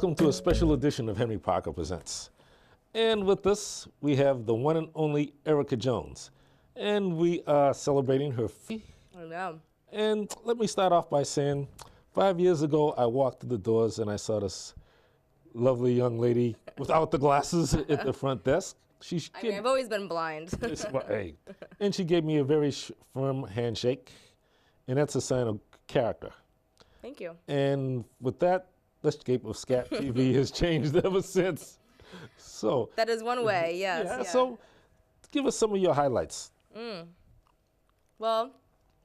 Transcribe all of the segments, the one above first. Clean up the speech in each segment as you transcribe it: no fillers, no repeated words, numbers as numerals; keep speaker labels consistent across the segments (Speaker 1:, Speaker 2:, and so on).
Speaker 1: Welcome to a special edition of Henry Parker Presents. And with us, we have the one and only Erica Jones. And we are celebrating her
Speaker 2: I know.
Speaker 1: And let me start off by saying, 5 years ago, I walked through the doors and I saw this lovely young lady without the glasses at the front desk.
Speaker 2: I've always been blind.
Speaker 1: Hey. And she gave me a very firm handshake, and that's a sign of character.
Speaker 2: Thank you.
Speaker 1: And with that, the scape of SCATV has changed ever since. So
Speaker 2: that is one way, yes.
Speaker 1: Yeah, so give us some of your highlights.
Speaker 2: Well,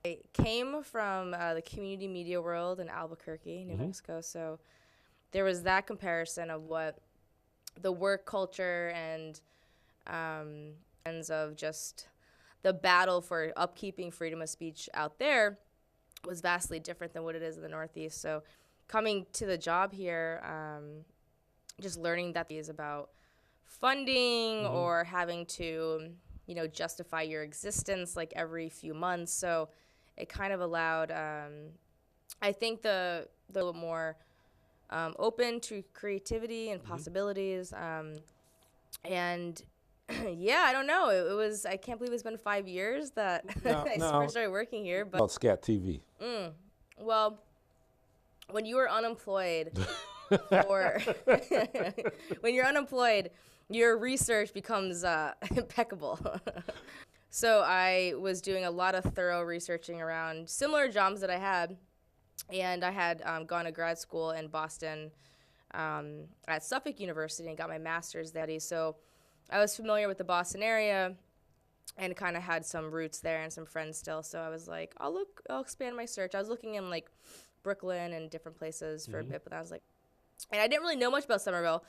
Speaker 2: I came from the community media world in Albuquerque, New Mexico, so there was that comparison of what the work culture and ends of just the battle for upkeeping freedom of speech out there was vastly different than what it is in the Northeast. So coming to the job here, just learning that is about funding or having to, justify your existence like every few months. So it kind of allowed, I think, the little more open to creativity and possibilities. And yeah, I don't know. It was, I can't believe it's been 5 years that I first started working here. But
Speaker 1: about SCATV.
Speaker 2: Well, when you were unemployed, when you're unemployed, your research becomes impeccable. So I was doing a lot of thorough researching around similar jobs that I had, and I had gone to grad school in Boston at Suffolk University and got my master's there. So I was familiar with the Boston area and kind of had some roots there and some friends still. So I was like, I'll expand my search. I was looking in like Brooklyn and different places for a bit, but I was like, and I didn't really know much about Somerville.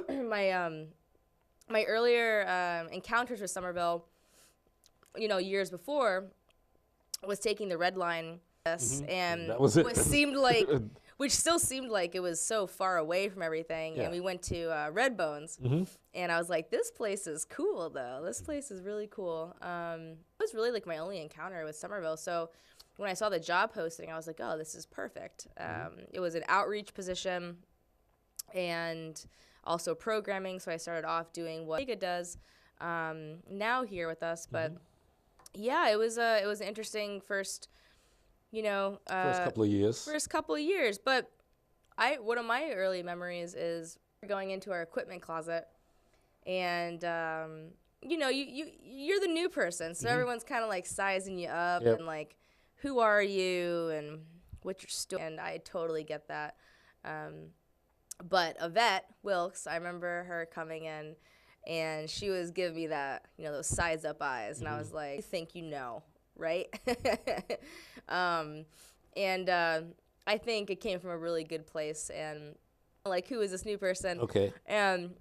Speaker 2: My earlier encounters with Somerville, years before, was taking the Red Line, and
Speaker 1: that was it.
Speaker 2: Which still seemed like it was so far away from everything.
Speaker 1: Yeah.
Speaker 2: And we went to Red Bones, and I was like, this place is cool, though. This place is really cool. It was really like my only encounter with Somerville. So when I saw the job posting, I was like, oh, this is perfect. It was an outreach position and also programming. So I started off doing what Vega does now here with us. But yeah, it was an interesting first,
Speaker 1: first couple of years.
Speaker 2: But one of my early memories is going into our equipment closet, and you're the new person, so everyone's kind of like sizing you up and like, who are you and what you're doing, and I totally get that. But Yvette Wilkes, I remember her coming in, and she was giving me that, those size up eyes, and I was like, you think you know, right? And I think it came from a really good place, and like, who is this new person?
Speaker 1: Okay.
Speaker 2: And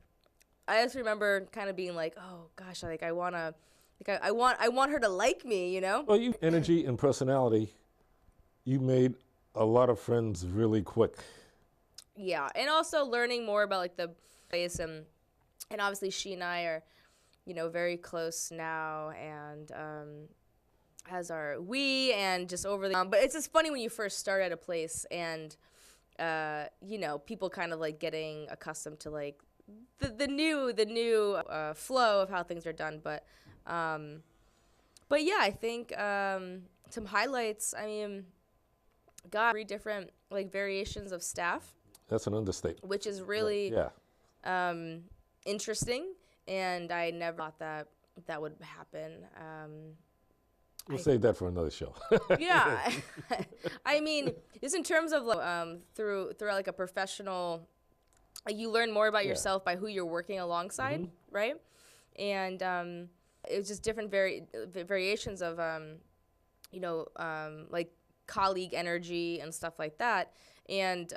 Speaker 2: I just remember kind of being like, oh gosh, like I want her to like me,
Speaker 1: Well, you energy and personality, you made a lot of friends really quick.
Speaker 2: Yeah, and also learning more about like the place, and obviously she and I are, very close now, and as are we, and just over the but it's just funny when you first start at a place, and people kind of like getting accustomed to like the new flow of how things are done. But yeah, I think some highlights. I mean, got 3 different like variations of staff.
Speaker 1: That's an understatement.
Speaker 2: Which is really interesting, and I never thought that would happen.
Speaker 1: We'll save that for another show.
Speaker 2: Yeah, I mean, just in terms of through like a professional, you learn more about yourself by who you're working alongside, right? And it was just different variations of like colleague energy and stuff like that, and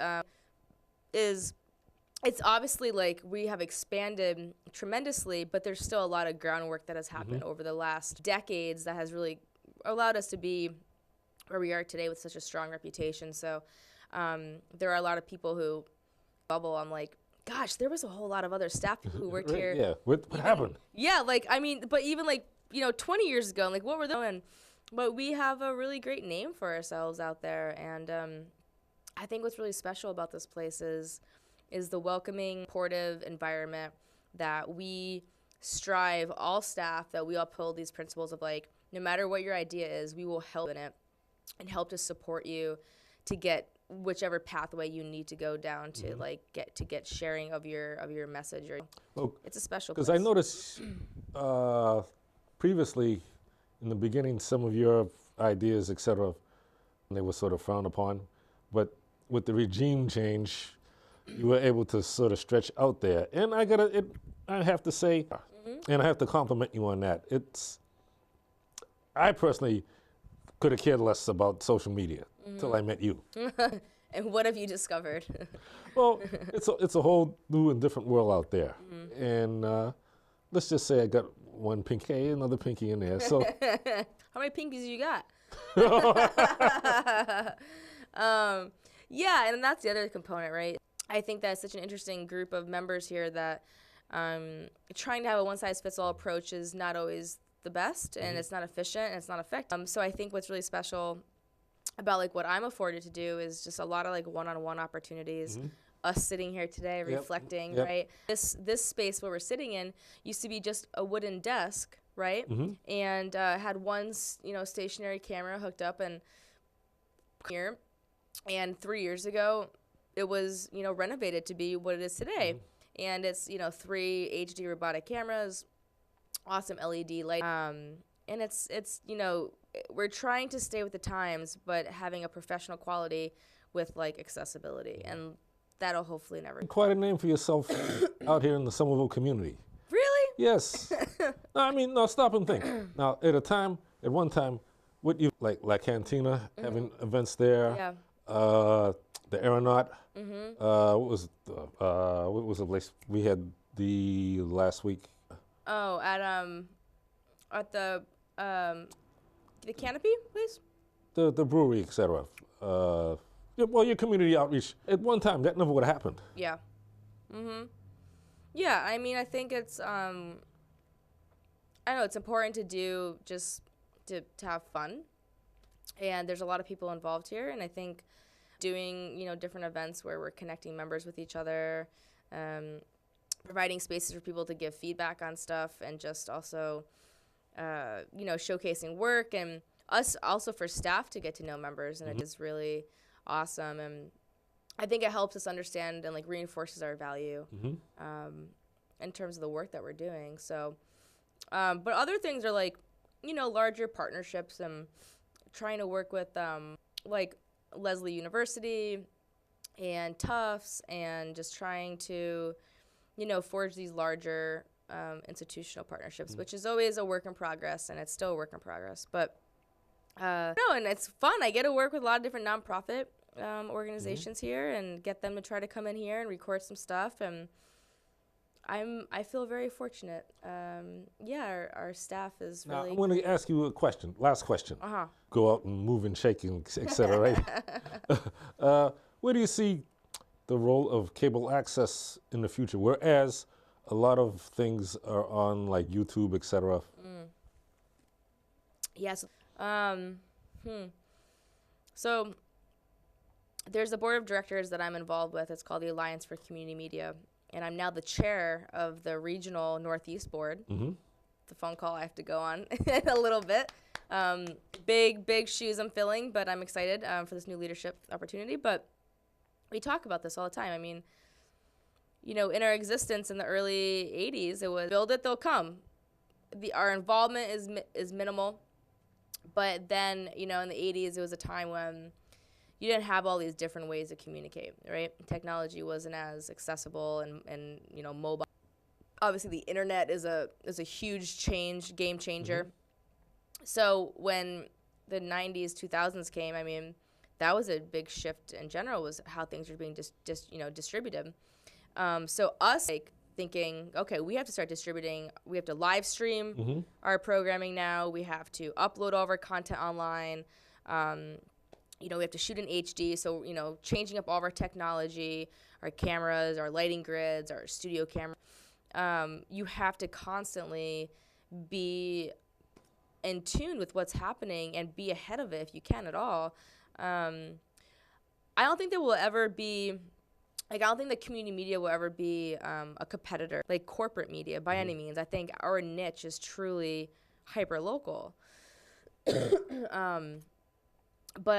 Speaker 2: it's obviously like we have expanded tremendously, but there's still a lot of groundwork that has happened over the last decades that has really allowed us to be where we are today with such a strong reputation. So there are a lot of people who bubble. I'm like, gosh, there was a whole lot of other staff people who worked here.
Speaker 1: Yeah, what happened?
Speaker 2: Yeah, like, I mean, but even like, 20 years ago, like, what were they doing? But we have a really great name for ourselves out there, and I think what's really special about this place is is the welcoming, supportive environment that we strive, all staff, that we uphold these principles of like, no matter what your idea is, we will help in it and help to support you to get whichever pathway you need to go down to like get sharing of your message. Or
Speaker 1: Well,
Speaker 2: it's a special
Speaker 1: because
Speaker 2: place.
Speaker 1: I noticed previously in the beginning some of your ideas, etc., they were sort of frowned upon, but with the regime change, you were able to sort of stretch out there. And I have to say, and I have to compliment you on that. I personally could have cared less about social media till I met you.
Speaker 2: And what have you discovered?
Speaker 1: Well, it's a whole new and different world out there. And let's just say I got one pinky, another pinky in there. So
Speaker 2: How many pinkies you got? Yeah, and that's the other component, right? I think that's such an interesting group of members here that trying to have a one-size-fits-all approach is not always the best, and it's not efficient, and it's not effective. So I think what's really special about like what I'm afforded to do is just a lot of like one-on-one opportunities. Us sitting here today, reflecting, right? This space where we're sitting in used to be just a wooden desk, right? And had one stationary camera hooked up, and here, and 3 years ago, it was renovated to be what it is today, and it's 3 HD robotic cameras, awesome LED light, and it's we're trying to stay with the times, but having a professional quality with like accessibility, and that'll hopefully never.
Speaker 1: Quite a name for yourself out here in the Somerville community.
Speaker 2: Really?
Speaker 1: Yes. No, I mean, no, stop and think. Now, at one time, what you like Cantina, having events there.
Speaker 2: Yeah.
Speaker 1: The Aeronaut. What was the place we had the last week?
Speaker 2: Oh, at the Canopy, please.
Speaker 1: The brewery, etc. Well, your community outreach. At one time, that never would have happened.
Speaker 2: Yeah. Yeah, I mean, I think it's I know it's important to do just to have fun, and there's a lot of people involved here, and I think doing different events where we're connecting members with each other, providing spaces for people to give feedback on stuff, and just also showcasing work, and us also for staff to get to know members, and it is really awesome, and I think it helps us understand and like reinforces our value in terms of the work that we're doing. So but other things are like larger partnerships, and trying to work with like Leslie University and Tufts, and just trying to forge these larger institutional partnerships, which is always a work in progress, and it's still a work in progress, but no, and it's fun. I get to work with a lot of different nonprofit organizations here, and get them to try to come in here and record some stuff, and I feel very fortunate. Yeah, our staff is really.
Speaker 1: Now, I want to ask you a question. Last question. Go out and move and shake and etc. Right? Where do you see the role of cable access in the future? Whereas a lot of things are on like YouTube, etc.
Speaker 2: Yes. So there's a board of directors that I'm involved with. It's called the Alliance for Community Media, and I'm now the chair of the regional Northeast board. The phone call I have to go on in a little bit. Big shoes I'm filling, but I'm excited for this new leadership opportunity. But we talk about this all the time. I mean, in our existence in the early 80s, it was build it, they'll come. Our involvement is minimal. But then, in the 80s, it was a time when you didn't have all these different ways to communicate, right? Technology wasn't as accessible and mobile. Obviously, the internet is a huge game changer. So when the 90s, 2000s came, I mean, that was a big shift in general, was how things were being distributed. So us thinking, okay, we have to start distributing. We have to live stream our programming now. We have to upload all of our content online. We have to shoot in HD. So, changing up all of our technology, our cameras, our lighting grids, our studio camera. You have to constantly be in tune with what's happening and be ahead of it if you can at all. I don't think there will ever be like, I don't think that community media will ever be a competitor, like corporate media, by any means. I think our niche is truly hyper local. But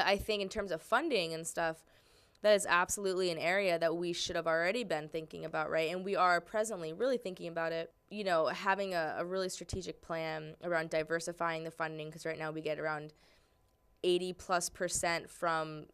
Speaker 2: I think in terms of funding and stuff, that is absolutely an area that we should have already been thinking about, right? And we are presently really thinking about it, you know, having a really strategic plan around diversifying the funding, because right now we get around 80+% from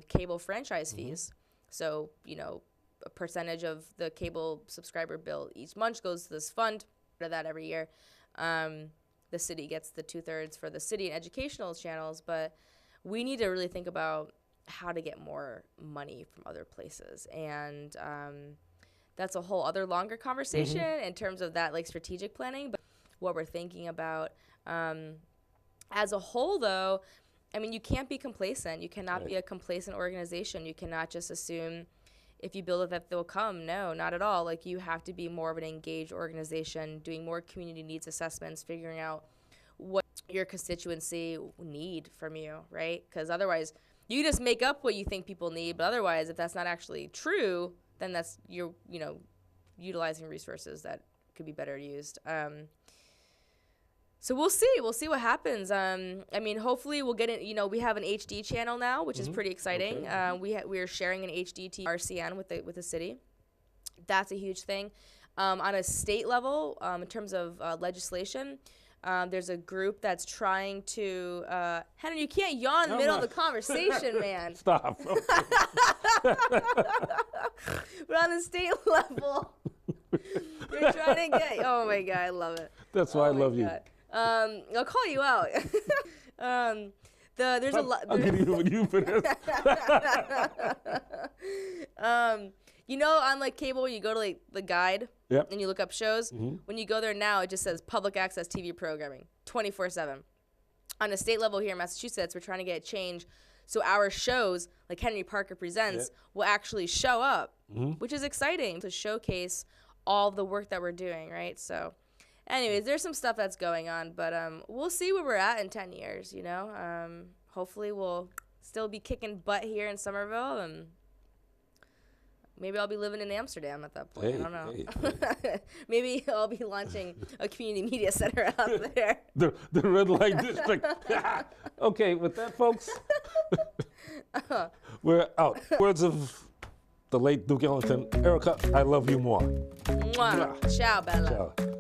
Speaker 2: cable franchise fees. So, you know, a percentage of the cable subscriber bill each month goes to this fund, for that every year. The city gets the 2/3 for the city and educational channels, but we need to really think about how to get more money from other places. And that's a whole other longer conversation in terms of that, like, strategic planning, but what we're thinking about. As a whole, though, I mean, you can't be complacent. You cannot be a complacent organization. You cannot just assume if you build it that they'll come. No, not at all. Like, you have to be more of an engaged organization, doing more community needs assessments, figuring out what your constituency need from you, right? Because otherwise, you just make up what you think people need. But otherwise, if that's not actually true, then that's you're, you know, utilizing resources that could be better used. So we'll see. We'll see what happens. I mean, hopefully we'll get it. You know, we have an HD channel now, which is pretty exciting. Okay. We are sharing an HD RCN with the city. That's a huge thing. On a state level, in terms of legislation, there's a group that's trying to. Henry, you can't yawn in the middle of the conversation, man.
Speaker 1: Stop.
Speaker 2: But on the state level, we're trying to get. Oh my God, I love it.
Speaker 1: That's why I love you.
Speaker 2: I'll call you out. There's a lot.
Speaker 1: I'll get even with you for this.
Speaker 2: You know, on like cable, you go to like the guide
Speaker 1: Yep.
Speaker 2: and you look up shows. When you go there now, it just says public access TV programming 24/7. On a state level here in Massachusetts, we're trying to get a change so our shows, like Henry Parker Presents, will actually show up, which is exciting to showcase all the work that we're doing, right? So. Anyways, there's some stuff that's going on, but we'll see where we're at in 10 years, you know? Hopefully we'll still be kicking butt here in Somerville, and maybe I'll be living in Amsterdam at that point. I don't know. Hey. Maybe I'll be launching a community media center out there.
Speaker 1: The red light district. Okay, with that, folks, we're out. Words of the late Duke Ellington. Erica, I love you more.
Speaker 2: Mwah. Ciao, Bella.
Speaker 1: Ciao.